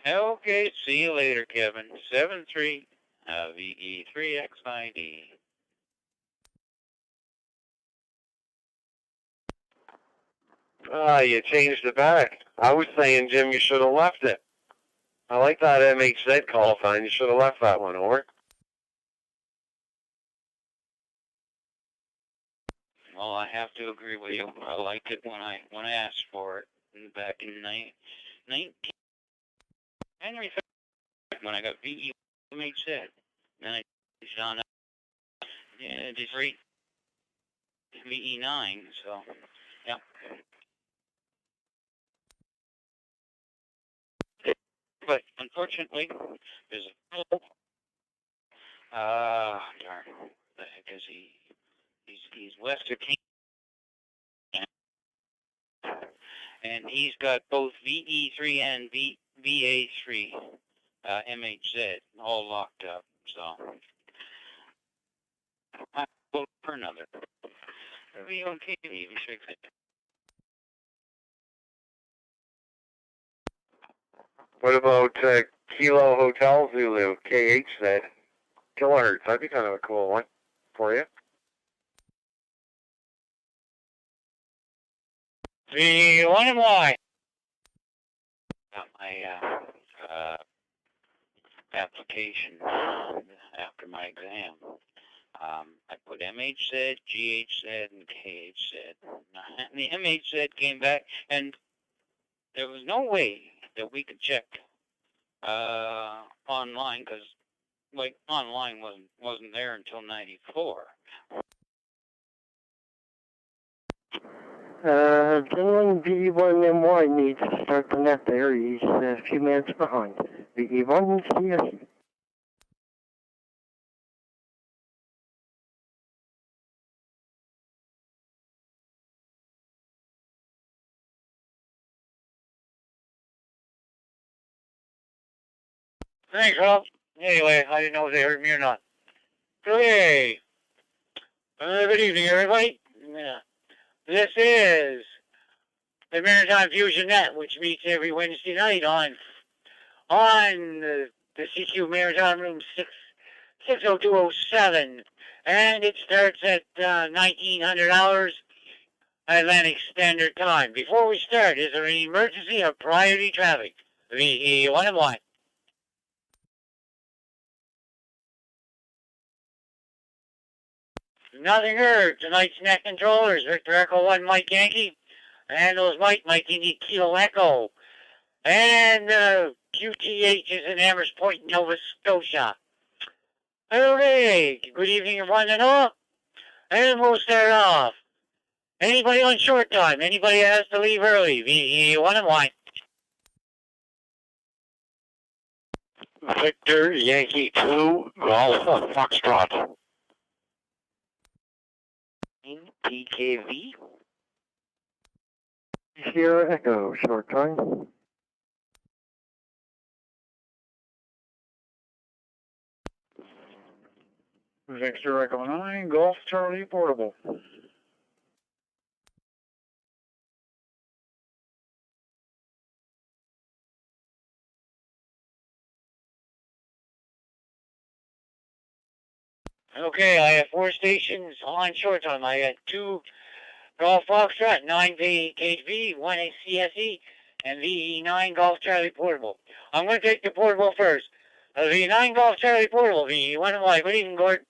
Okay, see you later, Kevin. 73 VE3XID. Ah, you changed it back. I was saying, Jim, you should have left it. I like that MHZ call sign. You should have left that one, over. Well, I have to agree with you. I liked it when I asked for it back in January 3rd when I got VE MHZ. Then I found out just rate VE9. So, yeah. But unfortunately, there's a darn, the heck is he? He's west of King, and he's got both VE3 and VA3 MHZ all locked up. So I vote for another. It'll be okay if you fix it. What about Kilo Hotel Zulu, KHZ? Kilohertz, that'd be kind of a cool one for you. The one and why? Got my application after my exam. I put MHZ, GHZ, and KHZ. And the MHZ came back, and there was no way that we could check online, because like online wasn't there until '94. Gentleman VE1MY needs to start the net there. He's a few minutes behind. VE1 CS. Thanks, Rob. Anyway, I didn't know if they heard me or not. Okay. Good evening, everybody. Yeah. This is the Maritime Fusion Net, which meets every Wednesday night on the CQ Maritime Room 60207. And it starts at 1900 hours Atlantic Standard Time. Before we start, is there any emergency or priority traffic? VE1 and 1. Nothing heard. Tonight's net controllers, Victor Echo 1, Mike Yankee. And those Mike Indy Kilo Echo. And QTH is in Amherst Point, Nova Scotia. Okay, good evening everyone and all. And we'll start off. Anybody on short time? Anybody that has to leave early? VE1 and 1. Victor Yankee 2, Golf Foxtrot. PKV. Sierra Echo, short time. Victor Echo 9, Golf Charlie Portable. Okay, I have 4 stations on short time. I got 2 Golf Foxtrot, 9 KHV, 1 CSE, and VE9 Golf Charlie Portable. I'm going to take the portable first. VE9 Golf Charlie Portable, VE1 and Y. Good evening, Gord.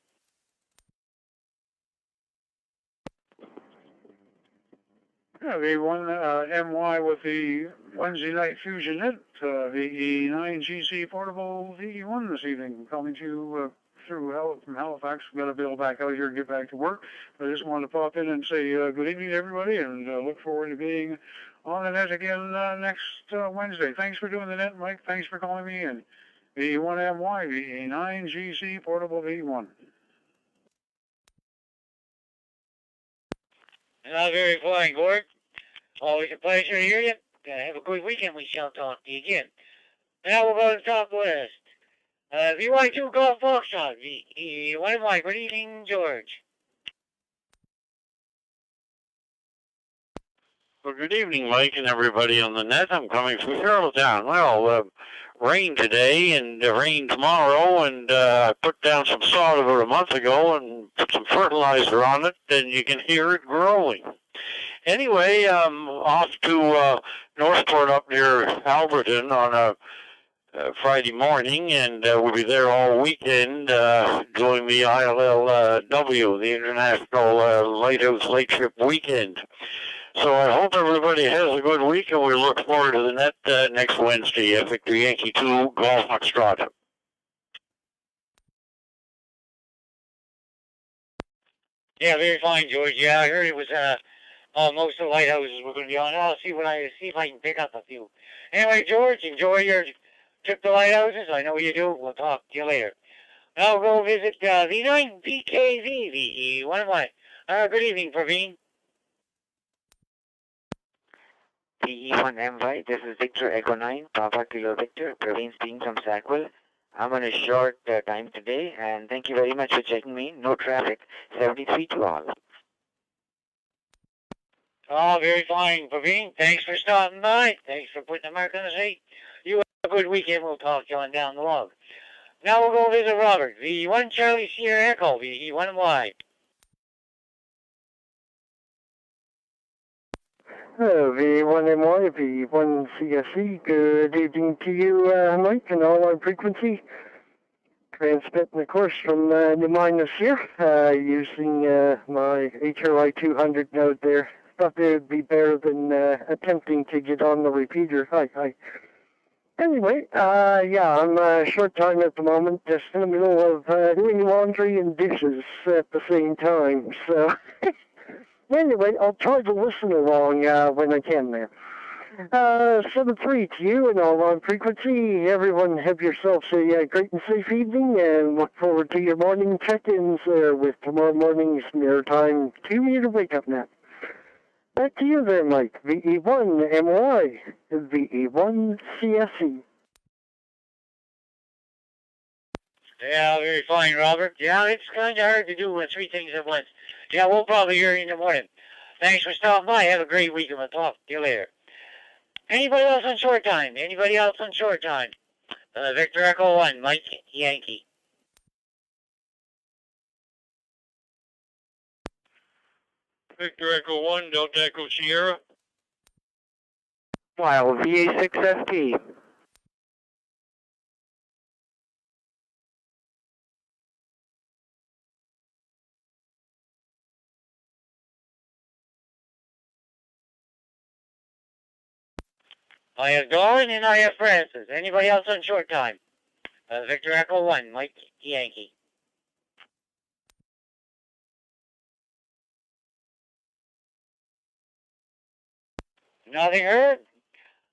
Yeah, VE1 MY with the Wednesday Night Fusion Net, VE9 GC Portable VE1 this evening, coming to you from Halifax. We've got to bail back out here and get back to work. I just wanted to pop in and say good evening to everybody, and look forward to being on the net again next Wednesday. Thanks for doing the net, Mike. Thanks for calling me in. VE1MY, VE9 GC Portable VE1. Very fine, Gord. Always a pleasure to hear you. Have a good weekend. We shall talk to you again. Now we'll go to the top list. VY2 Golf Foxtrot. VE1 Y. Good evening, George. Well, good evening, Mike, and everybody on the net. I'm coming from Charlottetown. Well, rain today and rain tomorrow, and I put down some sod about a month ago and put some fertilizer on it, and you can hear it growing. Anyway, I'm off to Northport up near Alberton on a Friday morning, and we'll be there all weekend doing the ILLW, the International Lighthouse Late Trip Weekend. So I hope everybody has a good week, and we look forward to the net next Wednesday at Victor Yankee 2 Golf Foxtrot. Yeah, very fine, George. Yeah, I heard it was most of the lighthouses were going to be on. I'll see if I can pick up a few. Anyway, George, enjoy your trip to lighthouses. I know you do. We'll talk to you later. Now go visit V9 PKV, VE1Y. Good evening, Praveen. VE1MY, this is Victor Echo 9, Papa Kilo Victor, Praveen speaking from Sackville. I'm on a short time today, and thank you very much for checking me. No traffic, 73 to all. Oh, very fine, Praveen. Thanks for stopping by. Thanks for putting the mark on the seat. You have a good weekend. We'll talk to you on down the log. Now we'll go visit Robert, VE1 Charlie Sierra Echo, VE1Y. V1MY, V1CSE, good evening to you, Mike, and all on frequency. Transmitting, of course, from New Minas here, using my HRI 200 node there. Thought it would be better than attempting to get on the repeater. Hi. Anyway, yeah, I'm short time at the moment, just in the middle of doing laundry and dishes at the same time, so... Anyway, I'll try to listen along when I can there. 7-3 to you and all on frequency. Everyone have yourselves a great and safe evening, and look forward to your morning check-ins with tomorrow morning's Maritime 2-meter wake-up nap. Back to you there, Mike. VE1MY, VE1CSE. Yeah, very fine, Robert. Yeah, it's kind of hard to do three things at once. Yeah, we'll probably hear you in the morning. Thanks for stopping by. Have a great weekend. We'll talk to you later. Anybody else on short time? Anybody else on short time? Victor Echo 1, Mike Yankee. Victor Echo 1, Delta Echo Sierra. While VA6FP. I have Dawn and I have Francis. Anybody else on short time? Victor Echo 1, Mike Yankee. Nothing heard?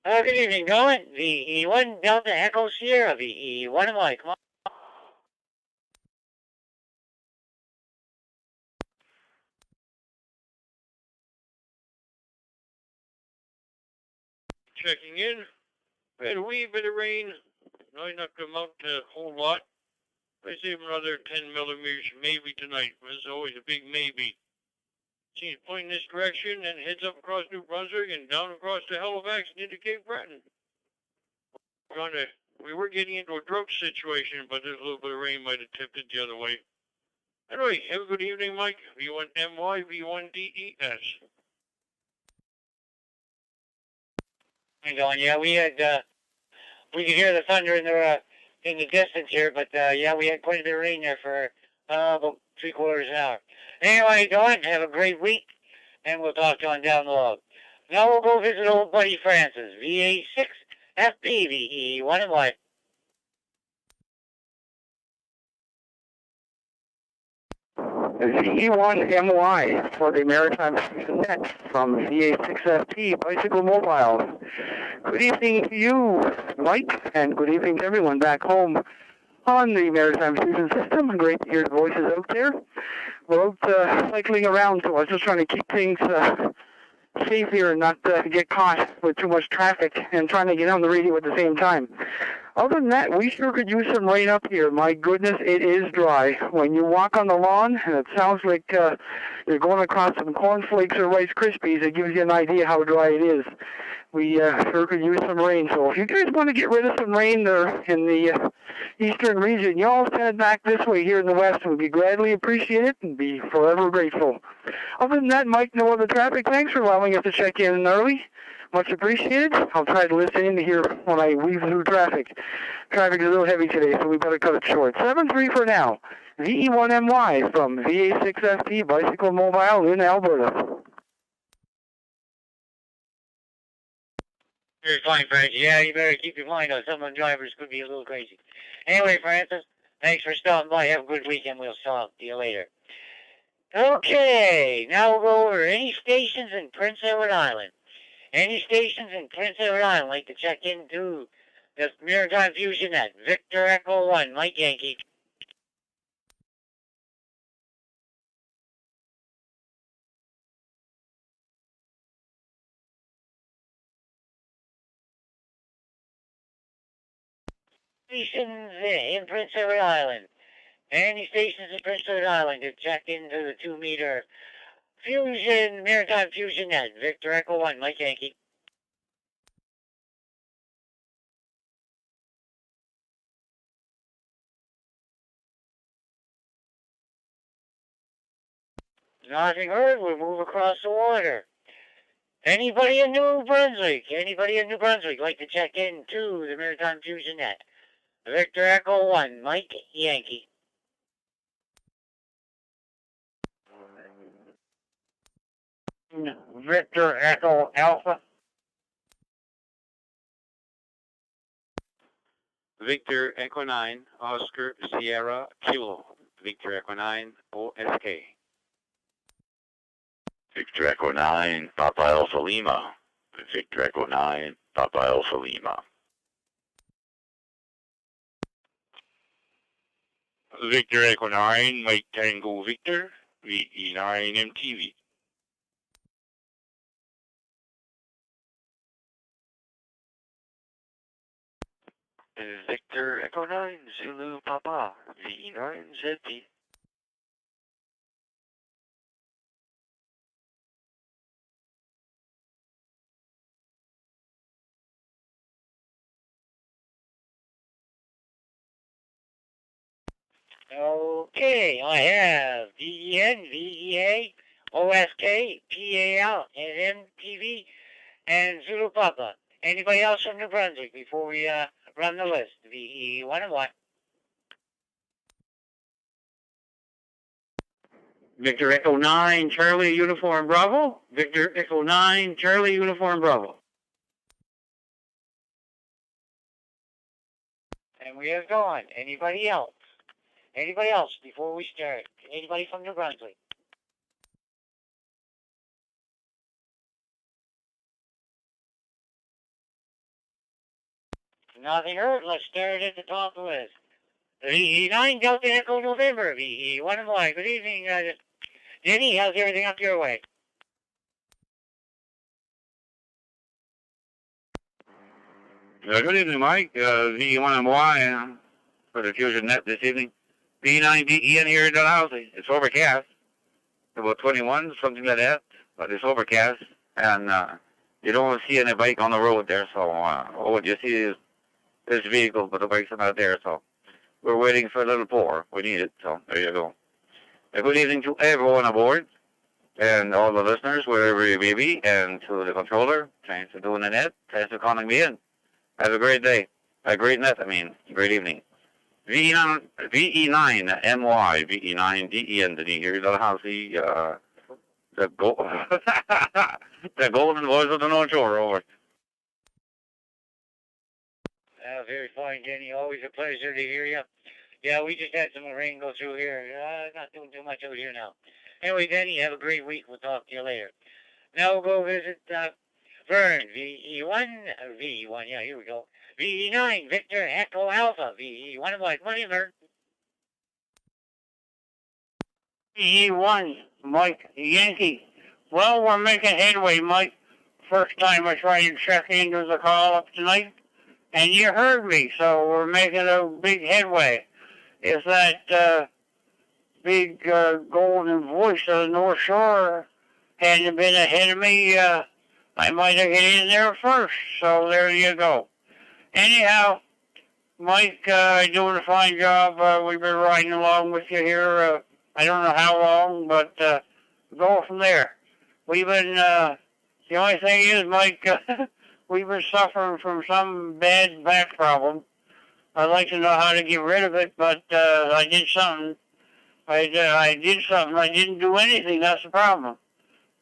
Good evening, Dawn. VE1 Delta Echo Sierra, VE1 Mike. Come on. Checking in. We had a wee bit of rain. Not come out a whole lot. I see another 10 millimeters maybe tonight. There's always a big maybe. Seems pointing this direction and heads up across New Brunswick and down across to Halifax and into Cape Breton. We were getting into a drought situation, but there's a little bit of rain might have tipped it the other way. Anyway, have a good evening, Mike. V1MY, V1DES. And Dawn, yeah, we could hear the thunder in the distance here, but yeah, we had quite a bit of rain there for about 3/4 an hour. Anyway, Dawn, have a great week, and we'll talk to you on down the log. Now we'll go visit old buddy Francis, VA6 FP, VE1MY. VE1MY for the Maritime Fusion Net from VA6FP Bicycle Mobile. Good evening to you, Mike, and good evening to everyone back home on the Maritime Fusion System. Great to hear the voices out there. We're out cycling around, so I was just trying to keep things safe here and not get caught with too much traffic and trying to get on the radio at the same time. Other than that, we sure could use some rain up here. My goodness, it is dry. When you walk on the lawn and it sounds like you're going across some cornflakes or Rice Krispies, it gives you an idea how dry it is. We sure could use some rain. So if you guys want to get rid of some rain there in the eastern region, you all send it back this way here in the west. We'd be gladly appreciate it and be forever grateful. Other than that, Mike, no other traffic. Thanks for allowing us to check in early. Much appreciated. I'll try to listen in here when I weave through traffic. Traffic is a little heavy today, so we better cut it short. 7-3 for now. VE1MY from VA6FP Bicycle Mobile in Alberta. Very fine, Francis. Yeah, you better keep your mind on some of the drivers could be a little crazy. Anyway, Francis, thanks for stopping by. Have a good weekend. We'll talk to you later. Okay, now we'll go over any stations in Prince Edward Island. Any stations in Prince Edward Island like to check into the Maritime Fusion Net. Victor Echo 1, Mike Yankee. Stations in Prince Edward Island. Any stations in Prince Edward Island to check into the 2-meter Fusion, Maritime Fusion Net. Victor Echo 1, Mike Yankee. Nothing heard, we'll move across the water. Anybody in New Brunswick like to check into the Maritime Fusion Net? Victor Echo 1, Mike Yankee. Victor Echo Alpha. Victor Echo 9, Oscar Sierra Kilo. Victor Echo 9, OSK. Victor Echo 9, Papa Alpha Lima. Victor Echo 9, Papa Alpha Lima. Victor Echo 9, Mike Tango Victor, VE9 MTV. Victor Echo 9, Zulu Papa, VE9 ZP. Okay, I have VEN, VEA, OSK, PAL, and MTV, and Zulu Papa. Anybody else from New Brunswick before we run the list? VE1 and 1. Victor Echo 9, Charlie Uniform Bravo. Victor Echo 9, Charlie Uniform Bravo. And we are gone. Anybody else? Anybody else before we start? Anybody from New Brunswick? Nothing heard. Let's start at the top of the list. VE9 Delta Echo November. VE1 and 1. Good evening, Denny. How's everything up your way? Good evening, Mike. VE1MY for the Fusion Net this evening. V9DEN here in Dalhousie. It's overcast. About 21, something like that. But it's overcast. And you don't see any bike on the road there. So what you see is this vehicle, but the bikes are not there. So we're waiting for a little pour. We need it. So there you go. A good evening to everyone aboard. And all the listeners, wherever you may be. And to the controller. Thanks for doing the net. Thanks for calling me in. Have a great day. A great net, Great evening. VE9, MY, VE9, DEN, the here, Dalhousie, the golden voice of the North Shore, over. Very fine, Denny. Always a pleasure to hear you. Yeah, we just had some rain go through here. Not doing too much out here now. Anyway, Denny, have a great week. We'll talk to you later. Now we'll go visit Vern, VE1, VE1, yeah, here we go. VE9, Victor Echo Alpha, VE1 and 1. What do you learn? VE1, Mike Yankee. Well, we're making headway, Mike. First time I tried to check into the call up tonight. and you heard me, so we're making a big headway. If that big golden voice of the North Shore hadn't been ahead of me, I might have get in there first. So there you go. Anyhow, Mike, doing a fine job. We've been riding along with you here. I don't know how long, but go from there. We've been, the only thing is, Mike, we've been suffering from some bad back problem. I'd like to know how to get rid of it, but I did something. I did something. I didn't do anything. That's the problem.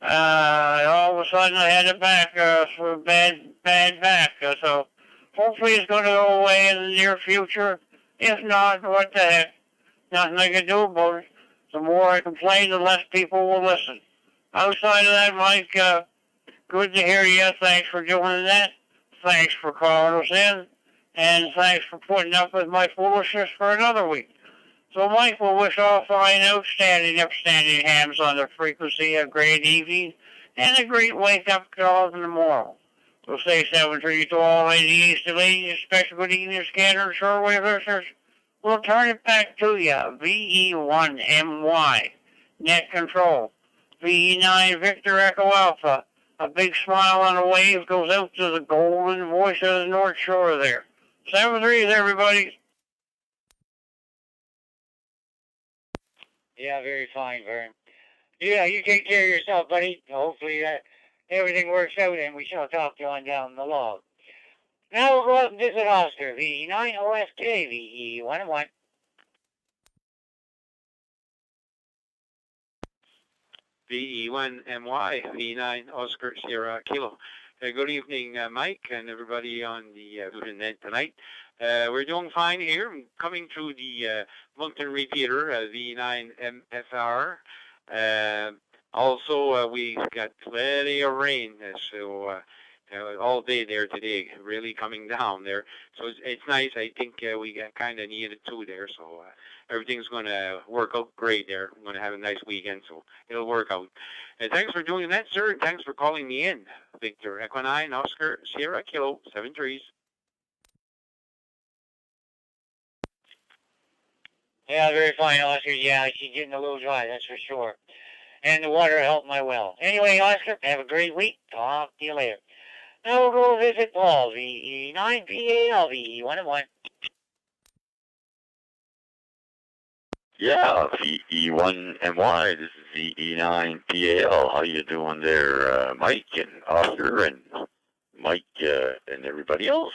All of a sudden, I had a back, for bad back. So hopefully it's going to go away in the near future. If not, what the heck? Nothing I can do about it. The more I complain, the less people will listen. Outside of that, Mike, good to hear you. Thanks for doing that. Thanks for calling us in. And thanks for putting up with my foolishness for another week. So, Mike, we'll wish all fine, outstanding, upstanding hams on the frequency a great evening and a great wake-up call in the morning. We'll say 7-3 to all ladies, to ladies, special good evening, scanner, shortwave listeners. We'll turn it back to you. VE1MY, net control. VE9, Victor Echo Alpha. A big smile on a wave goes out to the golden voice of the North Shore there. 7-3, everybody. Yeah, very fine, Vern. Yeah, you take care of yourself, buddy. Hopefully everything works out and we shall talk to you on down the log. Now we'll go out and visit Oscar, VE9OSK, VE101. VE1MY, V9 Oscar Sierra Kilo. Good evening, Mike, and everybody on the Fusion Net tonight. We're doing fine here. I'm coming through the Moncton repeater, V9MFR. Also, we got plenty of rain, so all day there today, really coming down there. So it's nice. I think we kind of needed too there, so everything's going to work out great there. I'm going to have a nice weekend, so it'll work out. Thanks for doing that, sir, and thanks for calling me in. Victor Echo 9, Oscar Sierra Kilo, 7 3s. Yeah, very fine, Oscar. Yeah, she's getting a little dry, that's for sure. And the water helped my well. Anyway, Oscar, have a great week. Talk to you later. Now we'll go visit Paul, VE9PAL, VE101. Yeah, VE1MY, this is VE9PAL. How you doing there, Mike and Oscar and Mike and everybody else?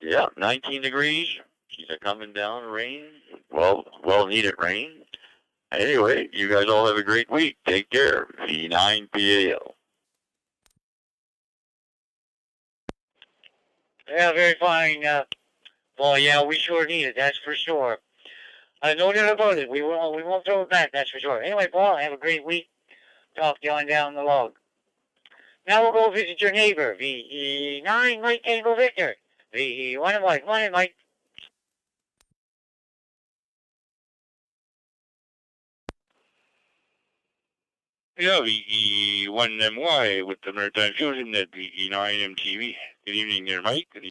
Yeah, 19 degrees. Keep it coming down, rain. Well needed rain. Anyway, you guys all have a great week. Take care. V9PAL. Yeah, very fine. Well, yeah, we sure need it, that's for sure. No doubt about it. We won't throw it back, that's for sure. Anyway, Paul, have a great week. Talk to you on down the log. Now we'll go visit your neighbor, VE9 Mike Tango Victor. VE1 Mike, Mike. Yeah, VE1MY with the Maritime Fusion Net, VE9MTV. Good evening there, Mike. Good evening.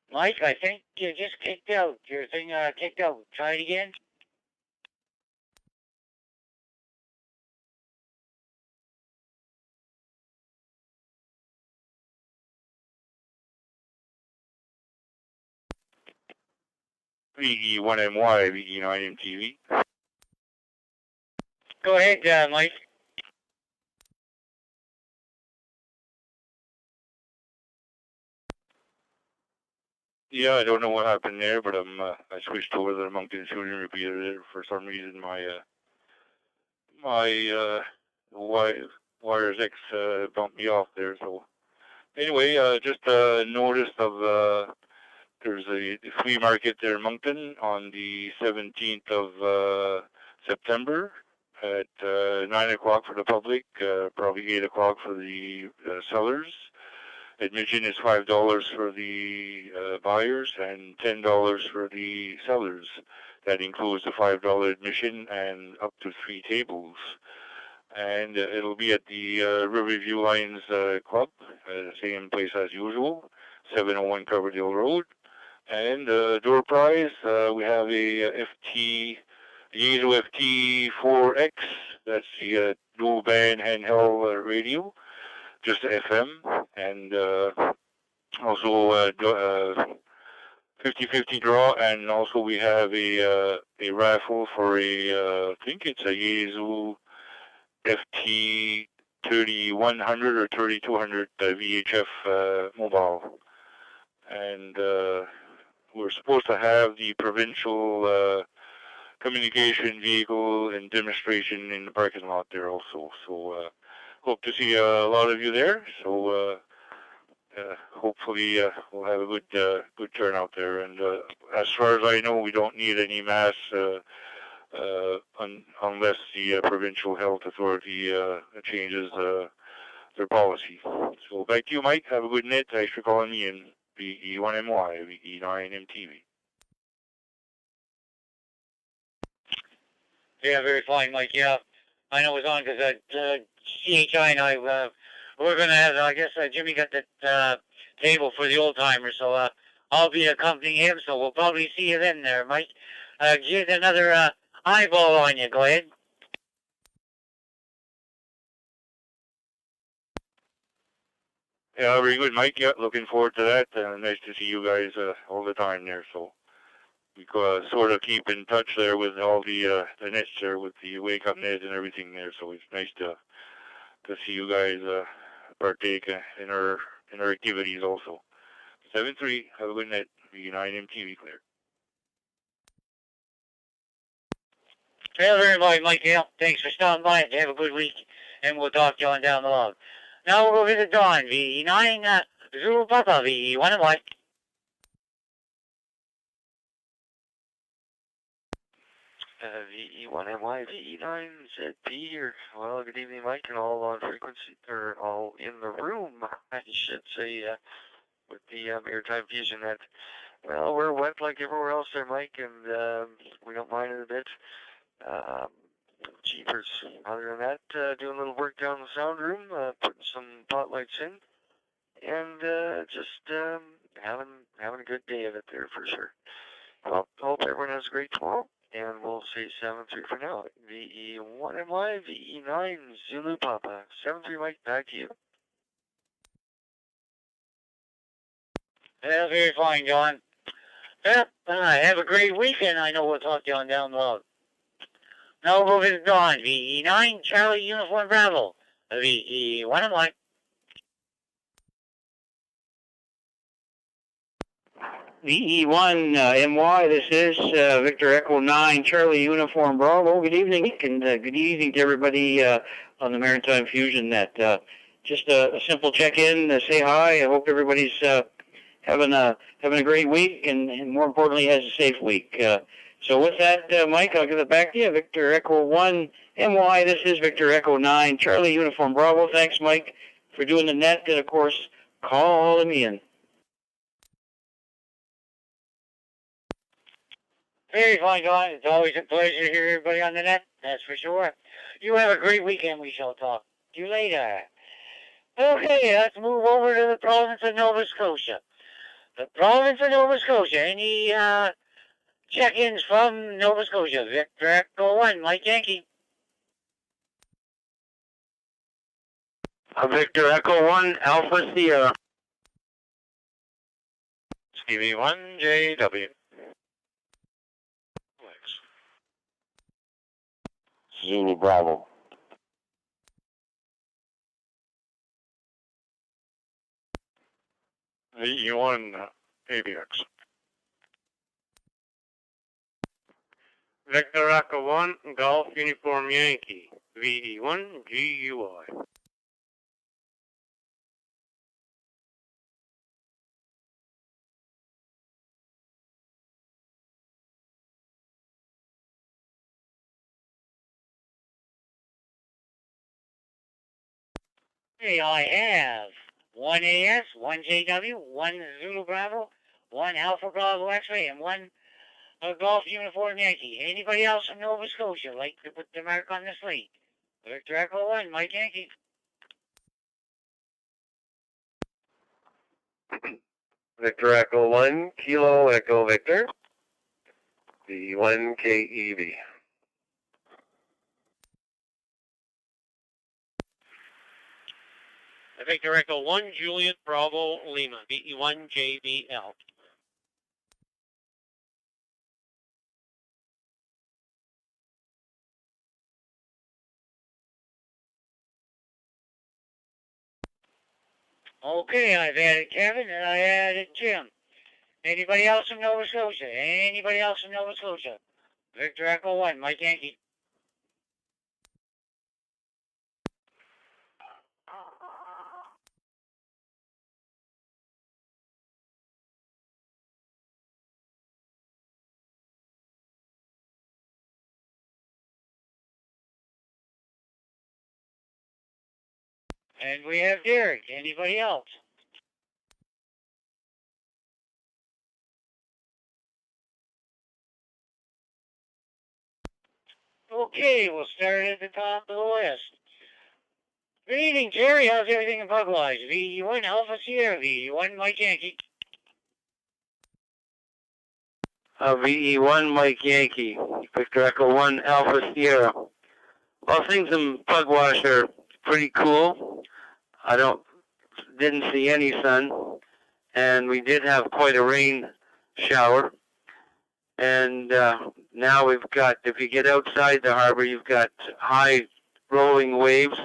Mike, I think you just kicked out. Your thing kicked out. Try it again. VE1MY, VE9MTV. Go ahead, Mike. Yeah, I don't know what happened there, but I switched over to the Moncton Fusion repeater there. For some reason, my Wires X bumped me off there. So anyway, just noticed of there's a flea market there in Moncton on the 17th of September at 9 o'clock for the public, probably 8 o'clock for the sellers. Admission is $5 for the buyers and $10 for the sellers. That includes the $5 admission and up to 3 tables. And it'll be at the Riverview Lions Club, same place as usual, 701 Coverdale Road. And door prize, we have a Yaesu FT4X, that's the dual band handheld radio, just FM, and also 50-50 draw, and also we have a raffle for I think it's a Yaesu FT 3100 or 3200 VHF mobile. And we're supposed to have the provincial communication vehicle and demonstration in the parking lot there also. So hope to see a lot of you there. So hopefully we'll have a good turnout there. And as far as I know, we don't need any masks unless the provincial health authority changes their policy. So back to you, Mike. Have a good night. Thanks for calling me in. VE1MY, VE9MTV. Yeah, very fine, Mike. Yeah, I know it's on because CHI and I, we're going to have, I guess Jimmy got the table for the old timers, so I'll be accompanying him, so we'll probably see you then there, Mike. Get another eyeball on you. Go ahead. Yeah, very good, Mike. Yeah, looking forward to that. Nice to see you guys all the time there. So we sort of keep in touch there with all the nets there, with the wake up net and everything there. So it's nice to see you guys partake in our activities also. 7-3. Have a good night. V9MTV clear. Yeah, very much, Mike. Yeah, thanks for stopping by. Have a good week, and we'll talk to you on down the log. Now we'll go visit Dawn, V9 Zulu Papa, V1 and Mike. VE1MY, VE9ZP here. Well, good evening, Mike, and all on frequency, or all in the room, I should say, with the Maritime Fusion Net. Well, we're wet like everywhere else there, Mike, and we don't mind it a bit. Jeepers. Other than that, doing a little work down in the sound room, putting some spotlights in, and just having a good day of it there for sure. Well, hope everyone has a great tomorrow, and we'll say 7-3 for now. VE1MY, VE9 Zulu Papa. 7-3, Mike, back to you. Yeah, very fine, John. Yeah, have a great weekend. I know we'll talk to you on down the road. Now we'll go visit Dawn, VE9 Charlie Uniform Bravo, VE1 and Mike. VE1 MY, this is Victor Echo 9 Charlie Uniform Bravo. Good evening, and good evening to everybody on the Maritime Fusion Net. Just a simple check-in, say hi. I hope everybody's having a great week, and more importantly, has a safe week. So with that, Mike, I'll give it back to you. Victor Echo 1 MY, this is Victor Echo 9 Charlie Uniform Bravo. Thanks, Mike, for doing the net, and of course, calling me in. Very fine, John. It's always a pleasure to hear everybody on the net, that's for sure. You have a great weekend. We shall talk to you later. Okay, let's move over to the province of Nova Scotia. The province of Nova Scotia. Any check-ins from Nova Scotia? Victor Echo 1, Mike Yankee. Victor Echo 1, Alpha Sierra. Stevie 1, JW. Zulu Bravo. VE1 ABX. Victor Echo 1, Golf Uniform Yankee, VE1 GUI. Okay, I have 1 AS, 1 JW, 1 Zulu Bravo, 1 Alpha Bravo X-Ray, and 1 Golf Uniform Yankee. Anybody else from Nova Scotia like to put their mark on the slate? Victor Echo 1, Mike Yankee. Victor Echo 1, Kilo Echo Victor, V1 KEV. Victor Echo 1, Juliet Bravo Lima, VE1 JBL. Okay, I've added Kevin and I added Jim. Anybody else from Nova Scotia? Anybody else from Nova Scotia? Victor Echo 1, Mike Yankee. And we have Derek. Anybody else? Okay, we'll start at the top of the list. Good evening, Jerry. How's everything in Pugwise? VE1 Alpha Sierra, VE1 Mike Yankee. VE1 Mike Yankee, Victor Echo 1 Alpha Sierra. Well, things in Pugwash are pretty cool. Didn't see any sun, and we did have quite a rain shower. And now we've got, if you get outside the harbor, you've got high rolling waves.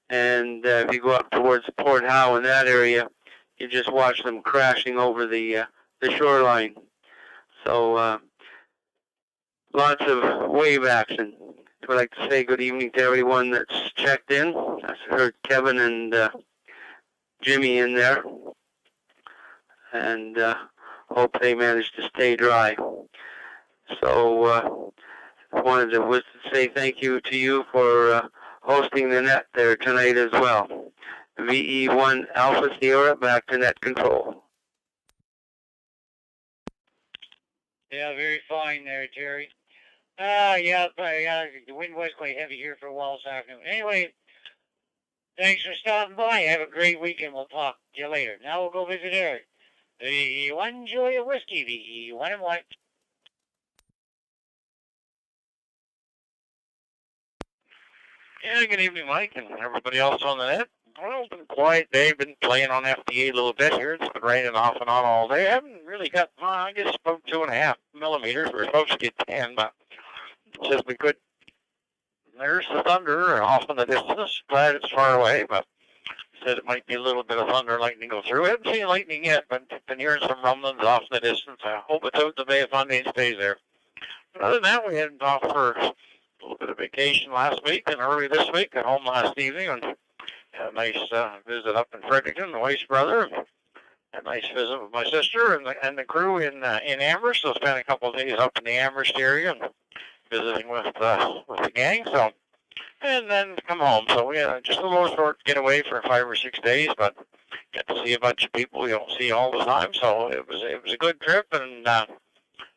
And if you go up towards Port Howe in that area, you just watch them crashing over the shoreline. So lots of wave action. I'd like to say good evening to everyone that's checked in. I heard Kevin and Jimmy in there, and hope they managed to stay dry. So I wanted to say thank you to you for hosting the net there tonight as well. VE1 Alpha Sierra, back to net control. Yeah, very fine there, Jerry. Yeah, the wind was quite heavy here for a while this afternoon. Anyway, thanks for stopping by. Have a great weekend. We'll talk to you later. Now we'll go visit Eric. VE1 Julia Whiskey, VE1 and White. Yeah, good evening, Mike, and everybody else on the net. Well, it's been a quiet day. Been playing on FTA a little bit here. It's been raining off and on all day. I haven't really got, I guess, about 2.5 millimeters. We're supposed to get 10, but just we could. There's the thunder off in the distance. Glad it's far away, but said it might be a little bit of thunder and lightning go through. I haven't seen lightning yet, but been hearing some rumblings off in the distance. I hope it's out the Bay of Fundy and stays there. But other than that, we headed off for a little bit of vacation last week and early this week. Got home last evening and had a nice visit up in Fredericton, the wife's brother. A nice visit with my sister and the crew in Amherst. So spent a couple of days up in the Amherst area and visiting with the gang. So and then come home. So we had just a little short getaway for 5 or 6 days, but got to see a bunch of people you don't see all the time. So it was a good trip and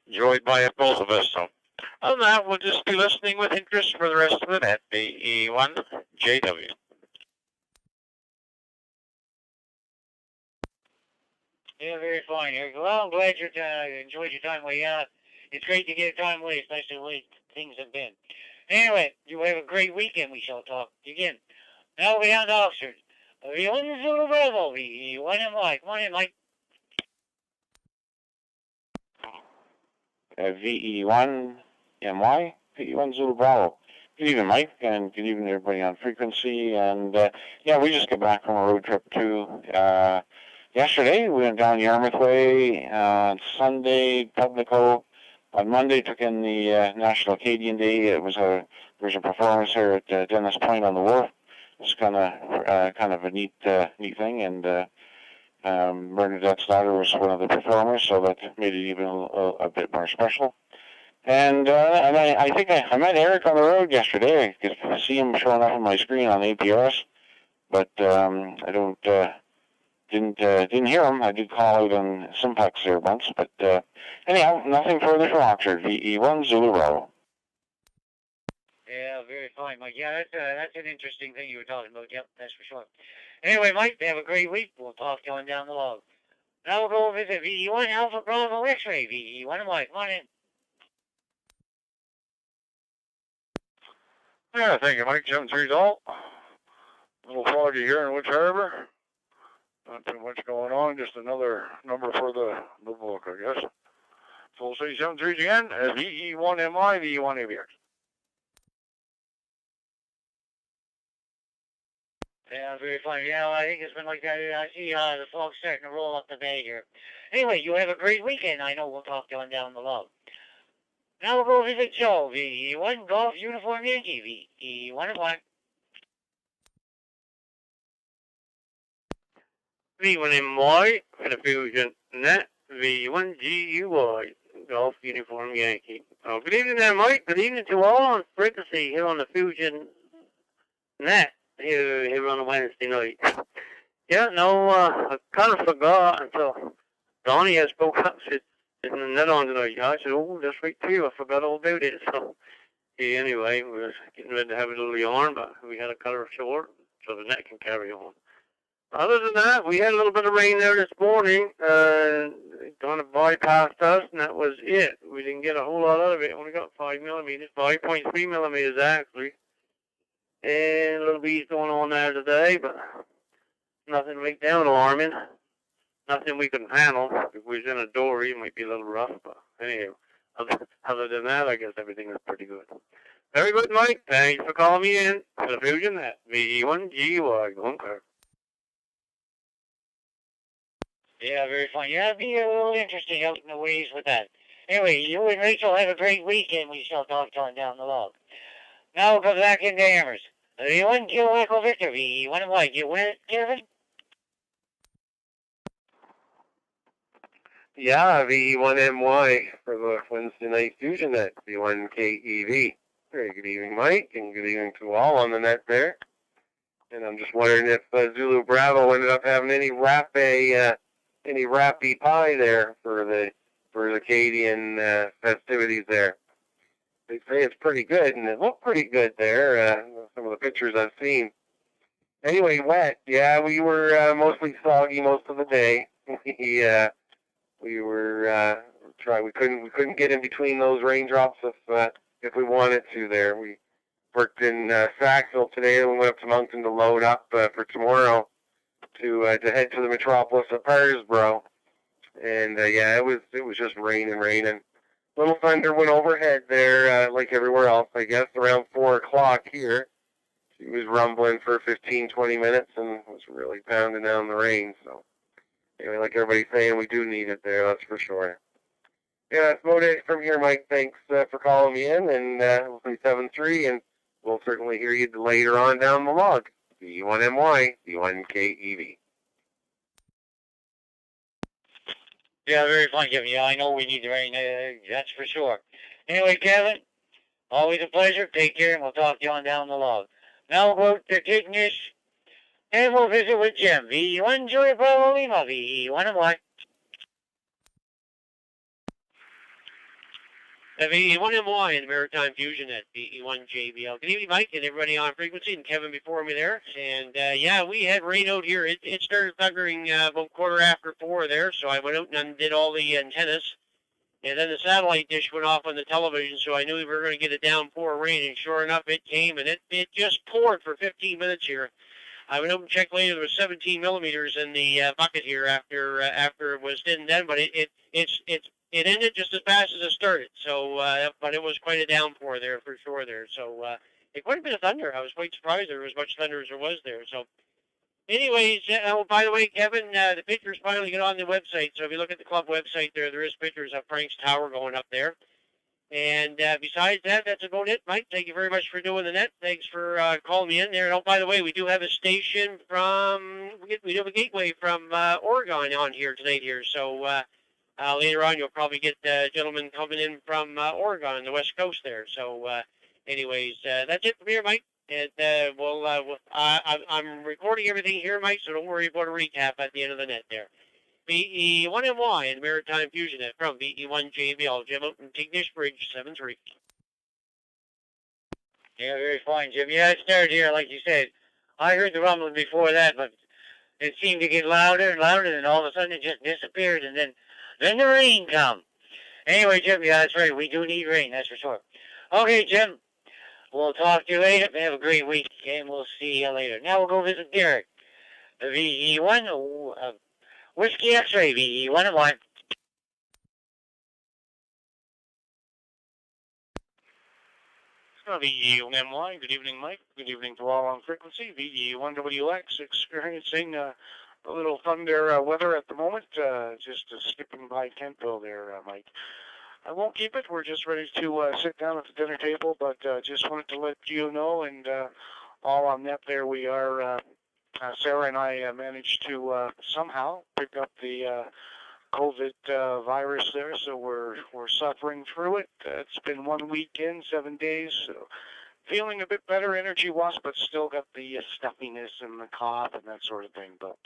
enjoyed by it, both of us. So other than that, we'll just be listening with interest for the rest of the net. VE1 JW. Yeah, very fine, Eric. Well, I'm glad you enjoyed your time away. It's great to get a time away, especially the way things have been. Anyway, you have a great weekend. We shall talk again. Now we're down to Oxford. VE1 Zulu Bravo, VE1 and Mike. Come on in, Mike. VE1 MY, VE1 Zulu Bravo. Good evening, Mike, and good evening, everybody on frequency. And yeah, we just got back from a road trip too. Yesterday, we went down Yarmouth Way. On Sunday, Pubnico. On Monday, took in the National Acadian Day. There was a performance here at Dennis Point on the wharf. It's kind of a neat thing, and Bernadette's daughter was one of the performers, so that made it even a bit more special. And I think I met Eric on the road yesterday. I could see him showing up on my screen on APRS. but I didn't hear him. I did call out on Simplex there once, but anyhow, nothing further from Oxford. VE1 Zulu Bravo. Yeah, very fine, Mike. Yeah, that's an interesting thing you were talking about. Yep, that's for sure. Anyway, Mike, have a great week. We'll talk going down the log. Now we'll go visit VE1 Alpha Bravo X-Ray. VE1 and Mike, come on in. Yeah, thank you, Mike. 7-3's all. A little foggy here in Woods Harbor. Not too much going on. Just another number for the book, I guess. Full city 7-3's again. VE1MI, VE1ABX. Yeah, very fine. Yeah, well, I think it's been like that. I see the fog's starting to roll up the bay here. Anyway, you have a great weekend. I know we'll talk going down the log. Now we'll go visit Joe, VE1 Golf Uniform Yankee, VE1 and Mike. V1MY for the Fusion Net, V1GUY, Golf Uniform Yankee. Oh, good evening there, Mike. Good evening to all on frequency here on the Fusion Net here on a Wednesday night. Yeah, no, I kind of forgot until Donnie had spoke up, said, "Isn't the net on tonight?" I said, "Oh, just right to you. I forgot all about it." So, yeah, anyway, we were getting ready to have a little yarn, but we had to cut her short so the net can carry on. Other than that, we had a little bit of rain there this morning. It kind of bypassed us, and that was it. We didn't get a whole lot out of it. Only got 5 millimeters, 5.3 millimeters actually. And a little breeze going on there today, but nothing right down alarming. Nothing we couldn't handle. If we was in a dory, it might be a little rough, but anyhow, other than that, I guess everything is pretty good. Very good, Mike. Thanks for calling me in for the Fusion Net. VE1GUY. Going clear. Yeah, very fun. Yeah, it'd be a little interesting out in the ways with that. Anyway, you and Rachel have a great weekend. We shall talk going down the log. Now we'll go back into Hammers. VE1 Kilo Echo Victor, VE1 and Mike. You win it, Kevin? Yeah, VE1MY for the Wednesday Night Fusion Net, V1KEV. Very good evening, Mike, and good evening to all on the net there. And I'm just wondering if Zulu Bravo ended up having any rappy pie there for the Acadian festivities there. They say it's pretty good, and it looked pretty good there. Some of the pictures I've seen. Anyway, wet. Yeah, we were mostly soggy most of the day. We were we couldn't get in between those raindrops if we wanted to. There, we worked in Sackville today, and we went up to Moncton to load up for tomorrow to head to the metropolis of Parsboro. And yeah, it was just raining. Little thunder went overhead there, like everywhere else, I guess, around 4 o'clock here. She was rumbling for 15, 20 minutes and was really pounding down the rain. So, anyway, like everybody's saying, we do need it there, that's for sure. Yeah, that's about it from here, Mike. Thanks for calling me in, and we'll see 7-3, and we'll certainly hear you later on down the log. V1MY, V1KEV. Yeah, very fun, Kevin. Yeah, I know we need the rain. That's for sure. Anyway, Kevin, always a pleasure. Take care, and we'll talk to you on down the log. Now we'll go to Tignish, and we'll visit with Jim. V1 Julia Bravo Lima, V1 and Y. VE1MY in the Maritime Fusion Net, VE1JBL. Good evening, Mike, and everybody on frequency, and Kevin before me there. And yeah, we had rain out here. It started thundering about 4:15 there, so I went out and undid all the antennas. And then the satellite dish went off on the television, so I knew we were going to get a downpour of rain. And sure enough, it came, and it just poured for 15 minutes here. I went out and checked later. There was 17 millimeters in the bucket here after it was in then, but it ended just as fast as it started. So, but it was quite a downpour there for sure there. So, quite a bit of thunder. I was quite surprised there was as much thunder as there was there. So, anyways, oh, by the way, Kevin, the pictures finally get on the website. So if you look at the club website there is pictures of Frank's tower going up there. And besides that, that's about it, Mike. Thank you very much for doing the net. Thanks for calling me in there. And oh, by the way, we do have a station we have a gateway from Oregon on here tonight here. So later on, you'll probably get gentlemen coming in from Oregon, the West Coast there. So anyways, that's it from here, Mike. And I'm recording everything here, Mike, so don't worry about a recap at the end of the net there. VE1MY and Maritime Fusion Net from VE1JBL, Jim out in Tignish Bridge 73. Yeah, very fine, Jim. Yeah, it started here, like you said. I heard the rumbling before that, but it seemed to get louder and louder, and all of a sudden it just disappeared, and then the rain come. Anyway, Jim, yeah, that's right. We do need rain, that's for sure. Okay, Jim, we'll talk to you later. Have a great week, and we'll see you later. Now we'll go visit Derek. The VE1, Whiskey X-Ray, VE1. VE1MY, good evening, Mike. Good evening to all on frequency. VE1WX experiencing a little thunder weather at the moment. Just skipping by Kentville there, Mike. I won't keep it. We're just ready to sit down at the dinner table, but just wanted to let you know, and all on net there, we are, Sarah and I managed to somehow pick up the COVID virus there, so we're suffering through it. It's been 1 weekend, 7 days, so feeling a bit better energy-wise, but still got the stuffiness and the cough and that sort of thing. But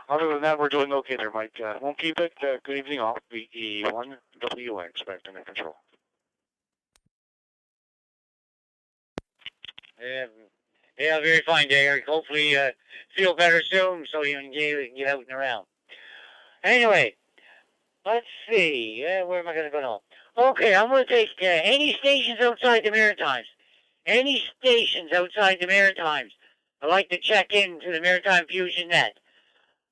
other than that, we're doing okay there, Mike. Won't keep it. Good evening, all. VE1WX back under control. Yeah, very fine, Derek. Hopefully feel better soon so you can get out and around. Anyway, let's see. Where am I going to go now? Okay, I'm going to take any stations outside the Maritimes. Any stations outside the Maritimes. I'd like to check into the Maritime Fusion Net.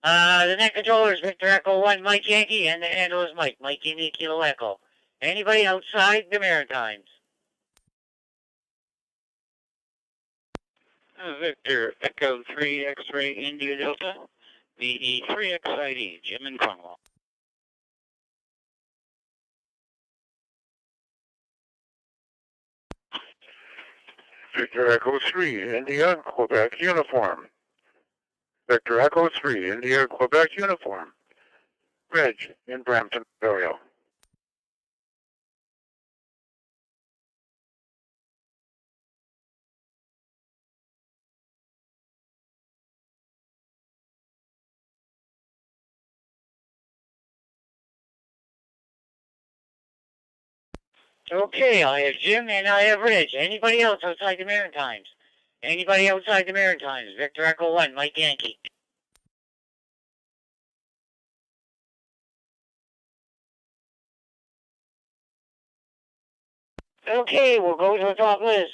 The net controller is Victor Echo 1, Mike Yankee, and the handle is Mike India Kilo Echo. Anybody outside the Maritimes? Victor Echo 3 X-Ray India Delta, VE3XID, Jim in Cornwall. Victor Echo 3, India, Quebec Uniform. Victor Echo 3, India, Quebec Uniform. Reg in Brampton, Ontario. Okay, I have Jim and I have Rich. Anybody else outside the Maritimes? Anybody outside the Maritimes? Victor Echo 1, Mike Yankee. Okay, we'll go to the top list.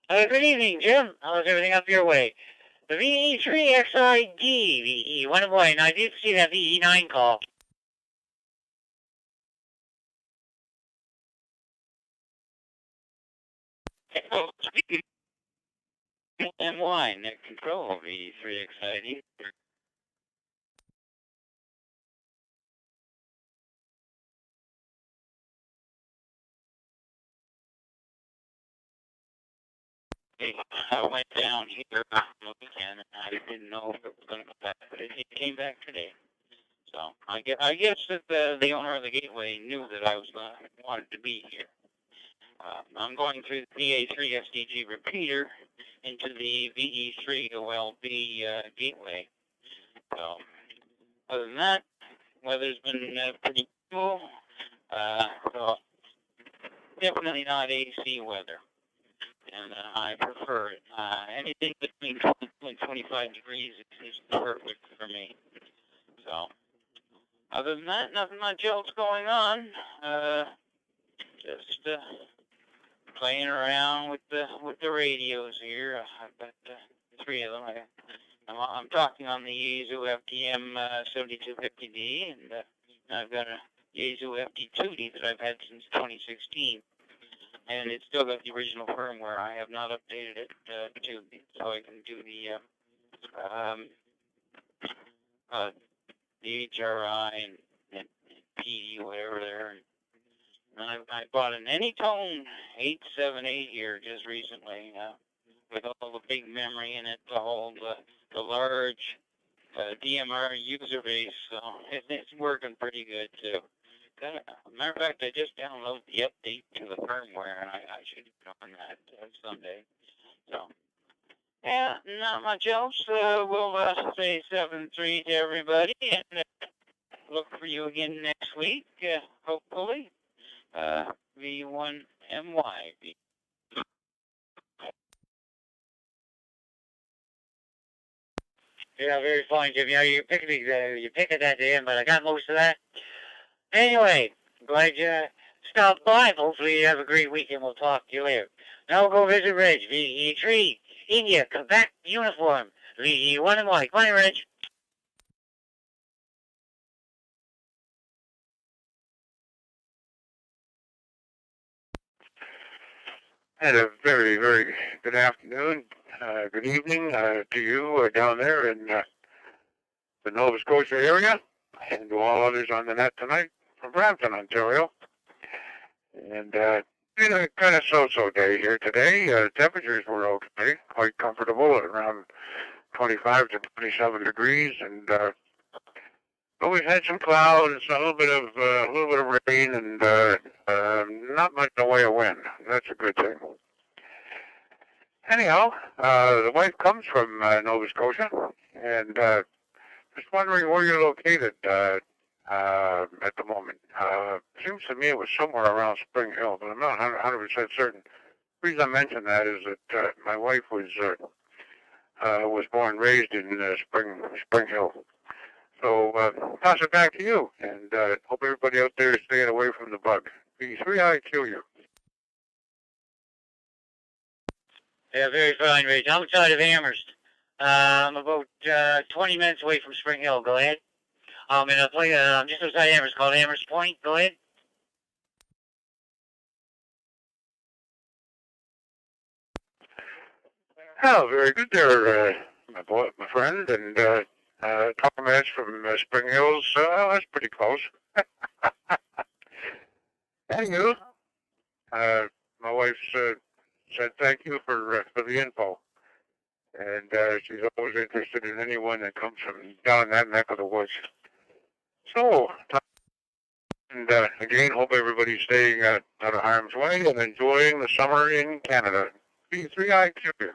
Good evening, Jim. How's everything up your way? The VE3XID, VE1. I did see that VE9 call. MY, net control, VE3XID. I went down here on the weekend, and I didn't know if it was going to come back, but it came back today. So I guess that the owner of the gateway knew that I was wanted to be here. I'm going through the VA3 SDG repeater into the VE3 OLB gateway. So other than that, weather's been pretty cool. So definitely not AC weather. And I prefer it. Anything between 20 and 25 degrees is perfect for me. So, other than that, nothing much else going on. Just playing around with the radios here. I've got 3 of them. I'm talking on the Yaesu FTM 7250D, and I've got a Yaesu FT2D that I've had since 2016. And it's still got the original firmware. I have not updated it so I can do the HRI and PD, whatever there. And I bought an Anytone 878 here just recently with all the big memory in it, the large DMR user base. So it's working pretty good too. Matter of fact, I just downloaded the update to the firmware, and I should be on that someday. So, Yeah, not much else. We'll say 7-3 to everybody, and look for you again next week, hopefully. V1MY. Yeah, very fine, Jim. Yeah, you picked it at the end, but I got most of that. Anyway, glad you stopped by. Hopefully you have a great weekend. We'll talk to you later. Now go visit Reg, VE3, India, Quebec, uniform, VE1MY. Come on, Reg. And a very, very good afternoon, good evening to you down there in the Nova Scotia area, and to all others on the net tonight from Brampton, Ontario. And been a kind of so-so day here today. Temperatures were okay, quite comfortable at around 25 to 27 degrees, and but we've had some clouds, a little bit of rain, and not much in the way of wind. That's a good thing. Anyhow, the wife comes from Nova Scotia, and just wondering where you're located at the moment. Seems to me it was somewhere around Spring Hill, but I'm not 100% certain. The reason I mention that is that my wife was born and raised in Spring Hill. So pass it back to you, and hope everybody out there is staying away from the bug. B3I kill you. Yeah, very fine, Reg. Outside of Amherst. I'm about 20 minutes away from Spring Hill. Go ahead. I'm in a place just outside Amherst called Amherst Point. Go ahead. Oh, very good there, my friend, and 20 minutes from Spring Hills. That's pretty close. Anywho, my wife said thank you for the info, and she's always interested in anyone that comes from down that neck of the woods. So, and again, hope everybody's staying out of harm's way and enjoying the summer in Canada. B3I you.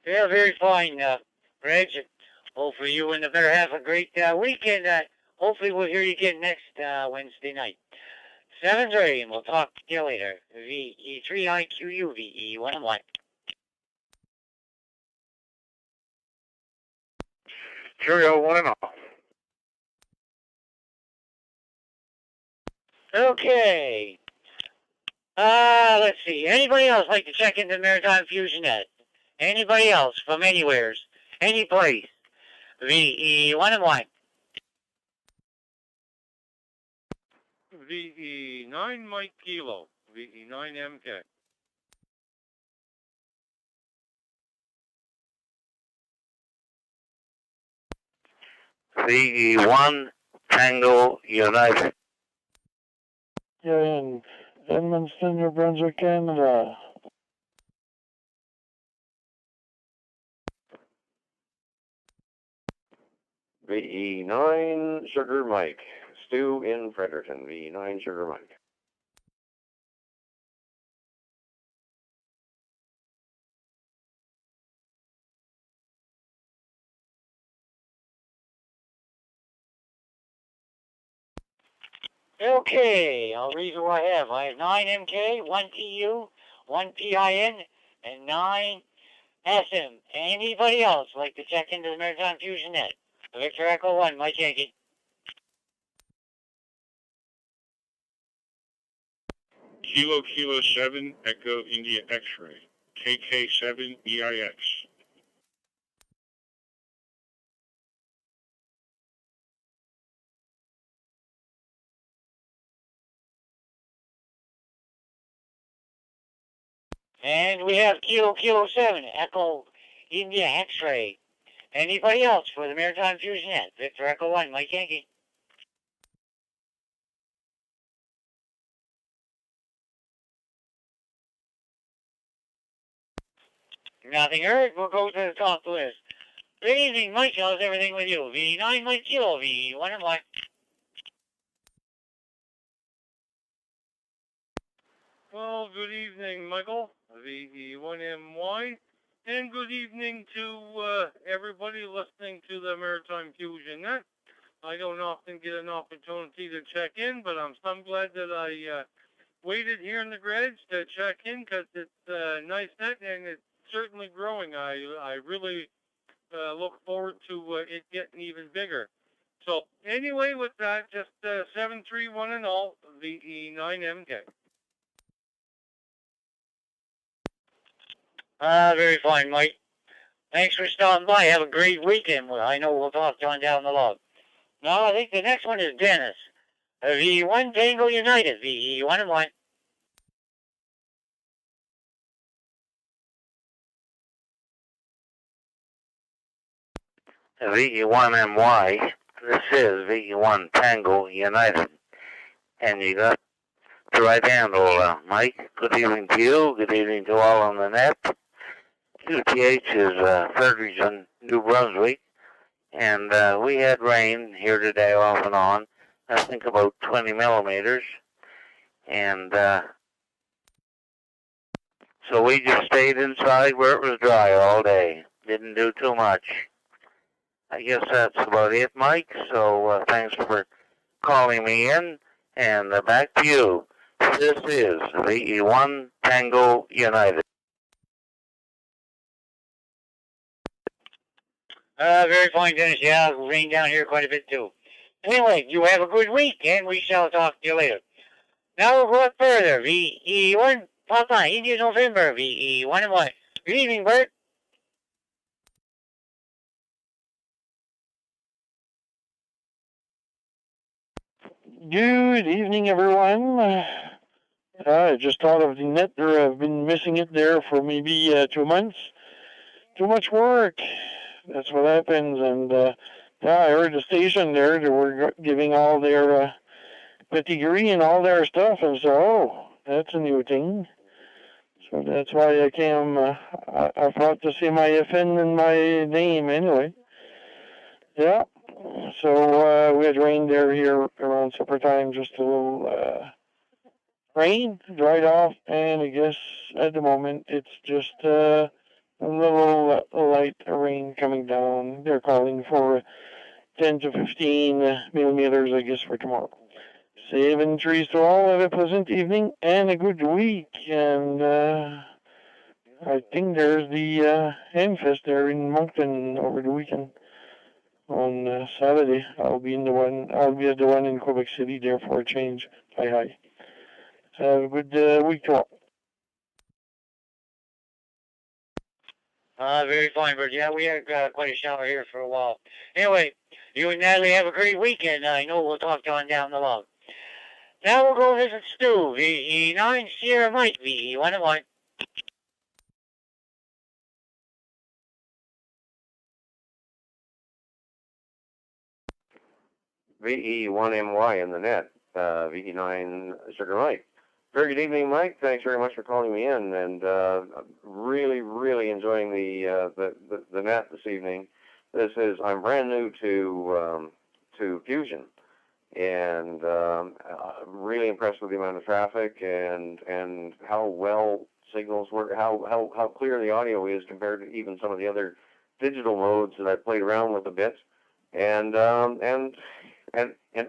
Yeah, very fine, Reg. Hopefully you and the better have a great weekend. Hopefully we'll hear you again next Wednesday night. 7-3, and we'll talk to you later. VE3IQU, VE1MY. Cheerio, one and all. Okay. Let's see. Anybody else like to check into Maritime Fusion Net? Anybody else from anywheres? Any place? VE1MY. VE9 Mike Kilo, VE9 MK. VE1 Tango United. Yeah, in Edmonton, New Brunswick, Canada. VE9 Sugar Mike. Stu in Fredericton. VE9 Sugar Mike. Okay, I'll read who I have. I have 9 MK, 1 PU, 1 PIN, and 9 SM. Anybody else like to check into the Maritime Fusion Net? Victor Echo 1, Mike Yankee. Kilo 7 Echo India X-ray, KK7 EIX. And we have Kilo 7 Echo India X-ray. Anybody else for the Maritime Fusion Net? Victor Echo 1, Mike Yankee. Nothing heard. We'll go to the top list. Good evening, Mike. How's everything with you? V9 Mike Kilo, V1MY. Well, good evening, Michael, VE1MY, and good evening to everybody listening to the Maritime Fusion Net. I don't often get an opportunity to check in, but I'm glad that I waited here in the garage to check in because it's a nice net and it's certainly growing. I really look forward to it getting even bigger. So anyway, with that, just 731 and all, VE9MK. Very fine, Mike. Thanks for stopping by. Have a great weekend. Well, I know we'll talk on down the log. Now, I think the next one is Dennis. V1 Tango United, VE1 and 1. VE1MY, this is VE1 Tango United. And you got the right handle, Mike. Good evening to you. Good evening to all on the net. QTH is Fredericton, New Brunswick. And we had rain here today off and on. I think about 20 millimeters. And so we just stayed inside where it was dry all day. Didn't do too much. I guess that's about it, Mike. So thanks for calling me in. And back to you. This is VE1 Tango United. Very fine, Dennis. Yeah, it'll rain down here quite a bit too. Anyway, you have a good week, and we shall talk to you later. Now we'll go up further. VE1 Papa India November, VE1 and 1. Good evening, Bert. Good evening, everyone. I just thought of the net there. I've been missing it there for maybe 2 months. Too much work. That's what happens. And yeah, I heard the station there. They were giving all their pedigree and all their stuff. And so, oh, that's a new thing. So that's why I came. I thought to see my FN and my name anyway. Yeah. So we had rain there here around supper time, just a little rain, dried off, and I guess at the moment it's just a little light rain coming down. They're calling for 10 to 15 millimeters, I guess, for tomorrow. 7 trees to all. Have a pleasant evening and a good week. And I think there's the Hamfest there in Moncton over the weekend. On Saturday, I'll be at the one in Quebec City there for a change. Hi. Have a good week to all. Very fine, Bert. Yeah, we had quite a shower here for a while. Anyway, you and Natalie have a great weekend. I know we'll talk on down the log. Now we'll go visit Stu, VE9 Sierra Mike, VE1 and 1. VE1MY in the net, VE9 Sugar Mike. Very good evening, Mike. Thanks very much for calling me in, and really enjoying the net this evening. I'm brand new to Fusion, and really impressed with the amount of traffic and how well signals work, how clear the audio is compared to even some of the other digital modes that I've played around with a bit, and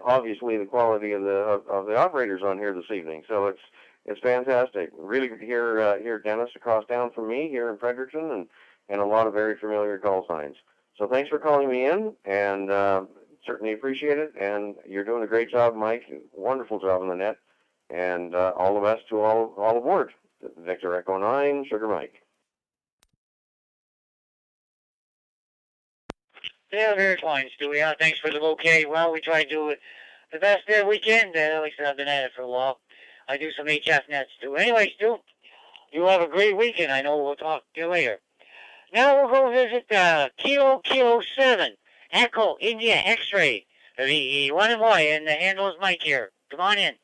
obviously the quality of the operators on here this evening. So it's fantastic. Really good to hear Dennis across town from me here in Fredericton, and a lot of very familiar call signs. So thanks for calling me in, and certainly appreciate it. And you're doing a great job, Mike. Wonderful job on the net, and all the best to all aboard. Victor Echo 9, Sugar Mike. Yeah, very fine, Stu. Yeah, thanks for the bouquet. Well, we try to do it the best we can. At least I've been at it for a while. I do some HF nets, too. Anyway, Stu, you have a great weekend. I know we'll talk to you later. Now we'll go visit Kilo 7, Echo India X-Ray, VE1 and Y, and the handle is Mike here. Come on in.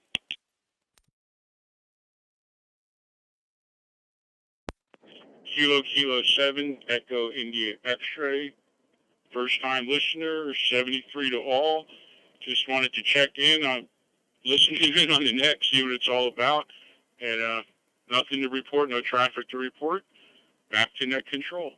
Kilo 7, Echo India X-Ray. First time listener, 73 to all. Just wanted to check in. I'm listening in on the net, see what it's all about. And nothing to report, no traffic to report. Back to net control.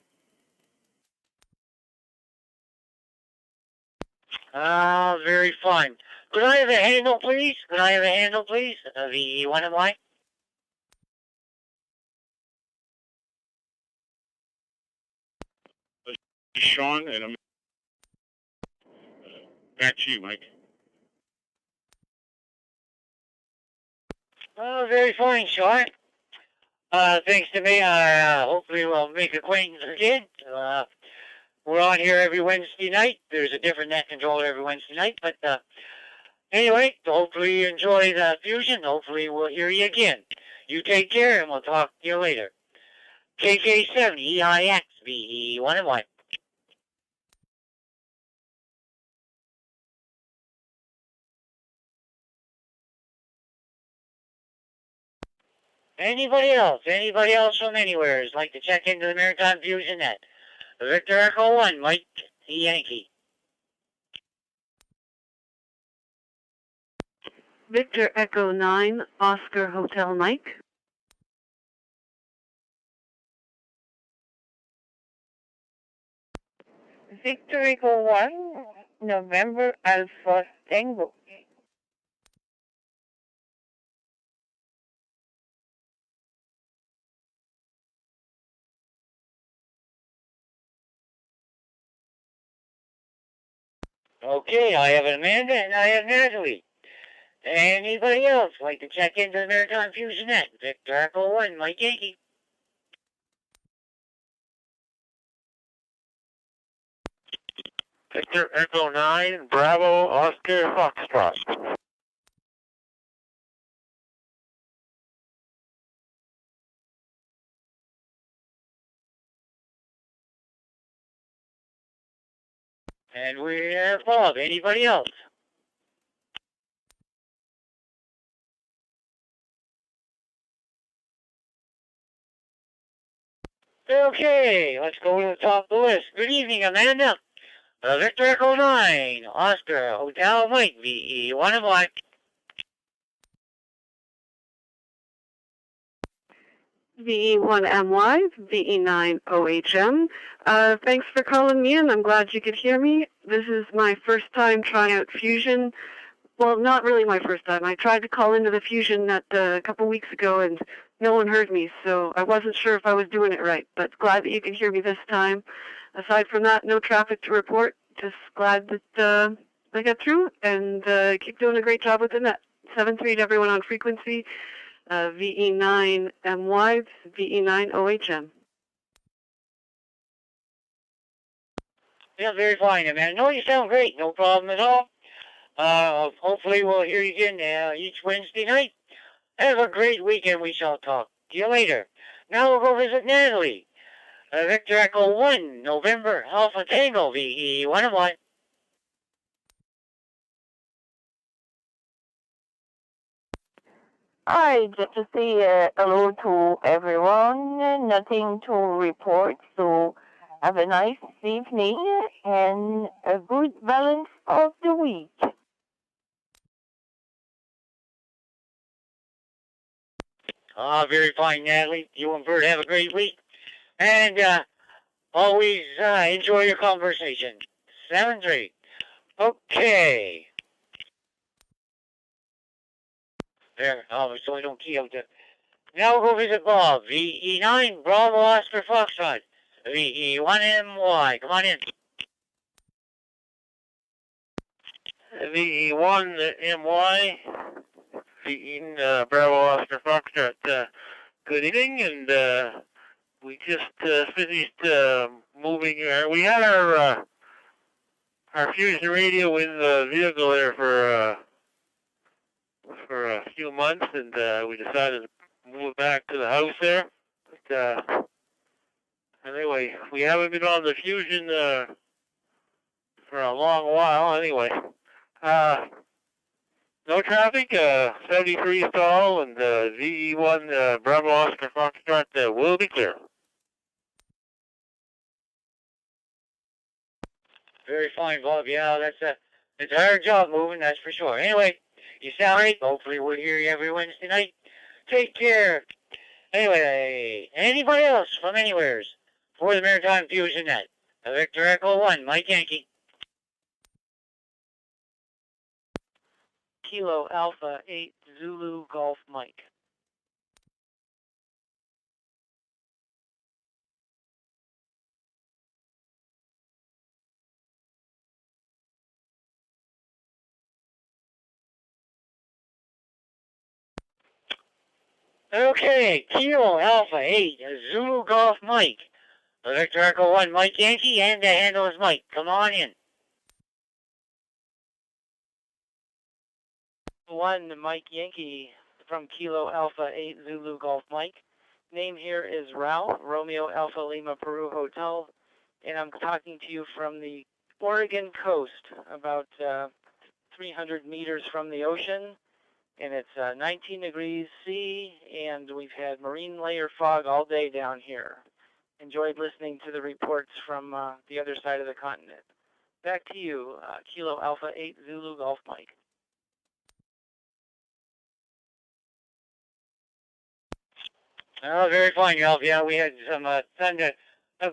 Very fine. Could I have a handle, please? Could I have a handle, please? The one in line. Sean, and I'm back to you, Mike. Very fine, Sean. Thanks to me, hopefully we'll make acquaintance again. We're on here every Wednesday night. There's a different net controller every Wednesday night, but anyway, hopefully you enjoy the fusion. Hopefully we'll hear you again. You take care, and we'll talk to you later. KK7 EIX VE1 Anybody else from anywhere who'd like to check into the Maritime Fusion Net? Victor Echo 1, Mike Yankee. Victor Echo 9, Oscar Hotel Mike. Victor Echo 1, November Alpha Tango. Okay, I have Amanda and I have Natalie. Anybody else like to check into the Maritime Fusion Net? Victor Echo 1, Mike Yankee. Victor Echo 9, Bravo, Oscar, Foxtrot. And we have Bob. Anybody else? Okay, let's go to the top of the list. Good evening, Amanda. Victor Echo 9, Oscar, Hotel Mike, VE1 Mike. VE1MY, VE9OHM. Thanks for calling me in. I'm glad you could hear me. This is my first time trying out Fusion. Well, not really my first time. I tried to call into the Fusion Net a couple weeks ago, and no one heard me, so I wasn't sure if I was doing it right, but glad that you can hear me this time. Aside from that, no traffic to report. Just glad that I got through, and keep doing a great job with the net. 7-3 to everyone on frequency. VE9MY, VE9OHM. Yeah, very fine, man. No, you sound great. No problem at all. Hopefully we'll hear you again each Wednesday night. Have a great weekend. We shall talk to you later. Now we'll go visit Natalie. Victor Echo 1, November, Alpha Tango, VE1. Hi, just to say hello to everyone. Nothing to report, so have a nice evening and a good balance of the week. Very fine, Natalie. You and Bert have a great week. And always enjoy your conversation. 7-3. Okay. There. So I don't key out the... Now we'll go visit Bob. VE9, Bravo, Oscar, Foxtrot. VE1MY. Come on in. VE1MY, VE Bravo, Oscar, Foxtrot. Good evening, and we just finished moving. We had our fusion radio in the vehicle there for a few months, and we decided to move back to the house there. But anyway, we haven't been on the fusion for a long while. Anyway, no traffic. 73 stall, and VE1 Bravo Oscar Foxtrot will be clear. Very fine, Bob. Yeah, it's a hard job moving, that's for sure. Anyway, you sound great. Hopefully we'll hear you every Wednesday night. take care. Anyway, anybody else from anywheres for the Maritime Fusion Net? Victor Echo 1, Mike Yankee. Kilo Alpha 8 Zulu Golf Mike. Okay, Kilo Alpha 8 Zulu Golf Mike. Victor Echo 1, Mike Yankee, and the handle is Mike. Come on in. 1 Mike Yankee from Kilo Alpha 8 Zulu Golf Mike. Name here is Raul, Romeo Alpha Lima Peru Hotel, and I'm talking to you from the Oregon coast, about 300 meters from the ocean, and it's 19 degrees C, and we've had marine layer fog all day down here. Enjoyed listening to the reports from the other side of the continent. Back to you, Kilo Alpha 8 Zulu Golf Mike. Oh, very fine, Ralph. Yeah, we had some thunder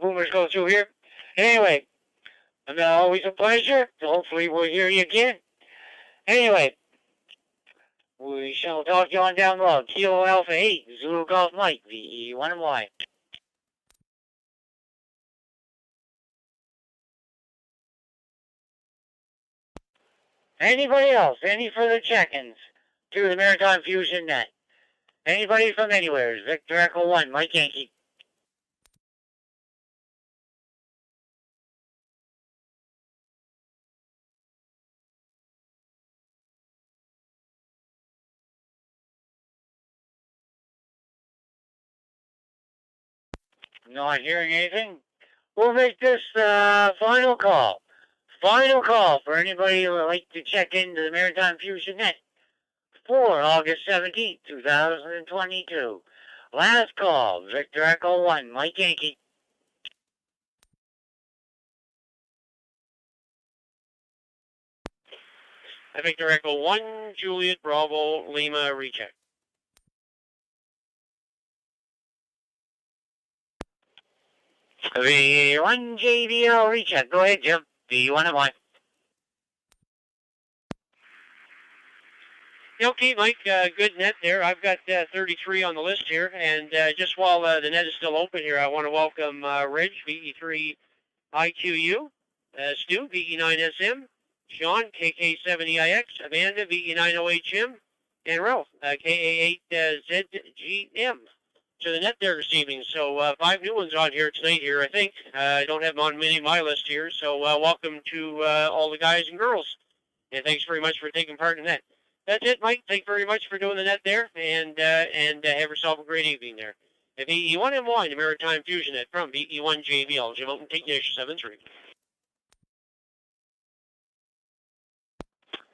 boomers go through here. Anyway, always a pleasure. Hopefully we'll hear you again. Anyway, we shall talk you on down below. Kilo Alpha 8, Zulu Golf Mike, VE1Y. Anybody else? Any further check-ins to the Maritime Fusion Net? Anybody from anywhere? Victor Echo 1, Mike Yankee. Not hearing anything? We'll make this final call. Final call for anybody who would like to check into the Maritime Fusion Net for August 17th, 2022. Last call, Victor Echo 1, Mike Yankee. Victor Echo 1, Juliet Bravo Lima recheck. V1 JBL recheck. Go ahead, Jim. V1 and 1. Okay, Mike, good net there. I've got 33 on the list here, and just while the net is still open here, I want to welcome Reg, VE3 IQU, Stu, VE9SM, Sean, KK7EIX, Amanda, VE90HM, and Ralph, KA8ZGM. To the net there this evening. So 5 new ones on here tonight here, I think. I don't have them on many of my list here, so welcome to all the guys and girls. And thanks very much for taking part in that. That's it, Mike. Thank you very much for doing the net there, and have yourself a great evening there. VE1M1, the Maritime Fusion Net from VE1JBL, Jim Open, take Nash 73.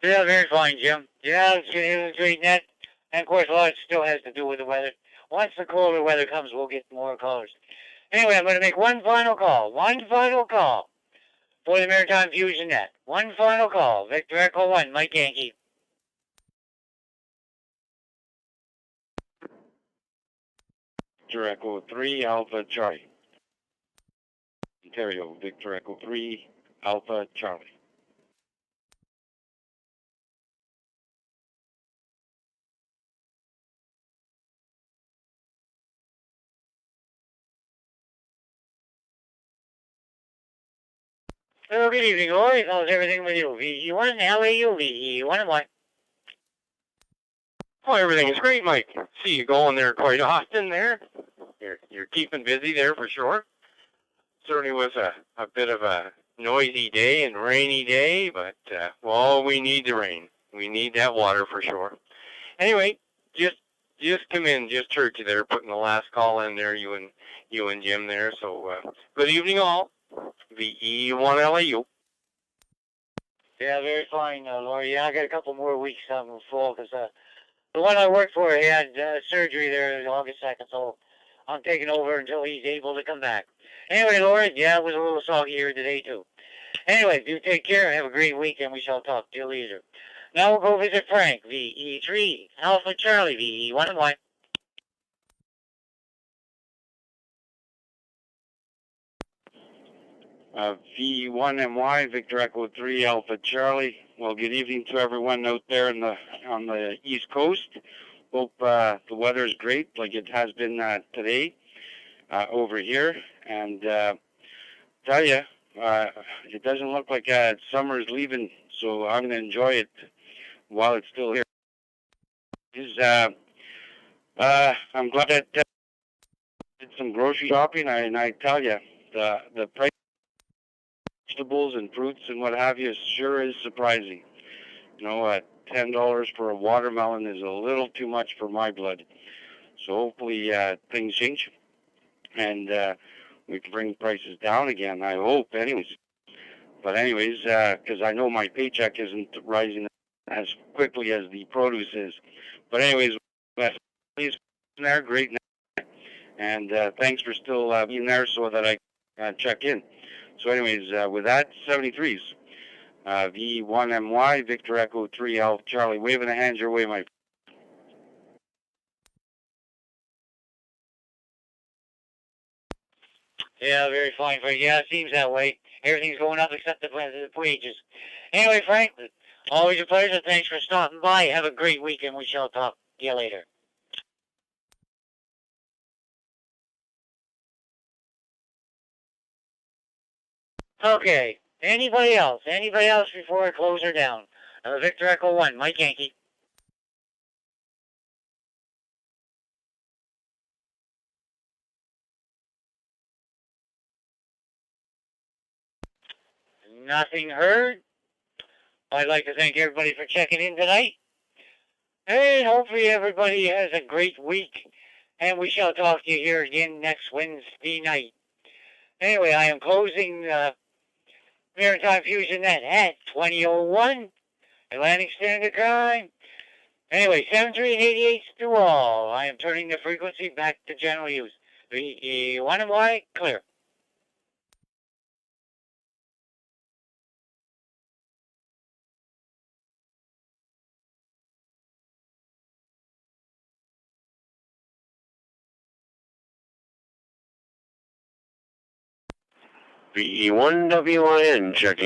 Yeah, very fine, Jim. Yeah, it was a great net. And of course, a lot still has to do with the weather. Once the colder weather comes, we'll get more callers. Anyway, I'm going to make one final call. One final call for the Maritime Fusion Net. One final call. Victor Echo 1, Mike Yankee. Victor Echo 3, Alpha Charlie. Ontario, Victor Echo 3, Alpha Charlie. Well, good evening, Lori. How's everything with you? VE1, LAU, VE1 and 1. Oh, everything is great, Mike. See you going there quite often there. You're keeping busy there for sure. Certainly was a bit of a noisy day and rainy day, but well, we need the rain. We need that water for sure. Anyway, just come in. Just heard you there putting the last call in there, you and Jim there. So good evening all. VE1LAU. Yeah, very fine, Lori. Yeah, I got a couple more weeks full because the one I worked for had surgery there August 2nd, so I'm taking over until he's able to come back. Anyway, Lori, yeah, it was a little soggy here today, too. Anyway, do take care. Have a great week, and we shall talk to you later. Now we'll go visit Frank, VE3, Alpha Charlie, VE1 and 1. V1MY, Victor Echo 3 Alpha Charlie. Well, good evening to everyone out there on the East Coast. Hope the weather is great, like it has been today over here. And tell you, it doesn't look like summer is leaving, so I'm going to enjoy it while it's still here. I'm glad that I did some grocery shopping, and I tell you, the price of vegetables and fruits and what have you sure is surprising. You know, $10 for a watermelon is a little too much for my blood. So hopefully things change, and we can bring prices down again, I hope, anyways. But anyways, because I know my paycheck isn't rising as quickly as the produce is. But anyways, please, there, great. And thanks for still being there so that I can check in. So anyways, with that, 73s. V1MY, Victor Echo 3 Alpha Charlie. Waving a hand your way, my friend. Yeah, very fine, Frank. Yeah, it seems that way. Everything's going up except the wages. Anyway, Frank, always a pleasure. Thanks for stopping by. Have a great weekend. We shall talk to you later. Okay. Anybody else? Anybody else before I close her down? Victor Echo 1, Mike Yankee. Nothing heard. I'd like to thank everybody for checking in tonight. And hopefully everybody has a great week. And we shall talk to you here again next Wednesday night. Anyway, I am closing Maritime Fusion Net at 20:01 Atlantic Standard Time. Anyway, 73 and 88 to all. I am turning the frequency back to general use. V1MY, clear. VE1WIN checking.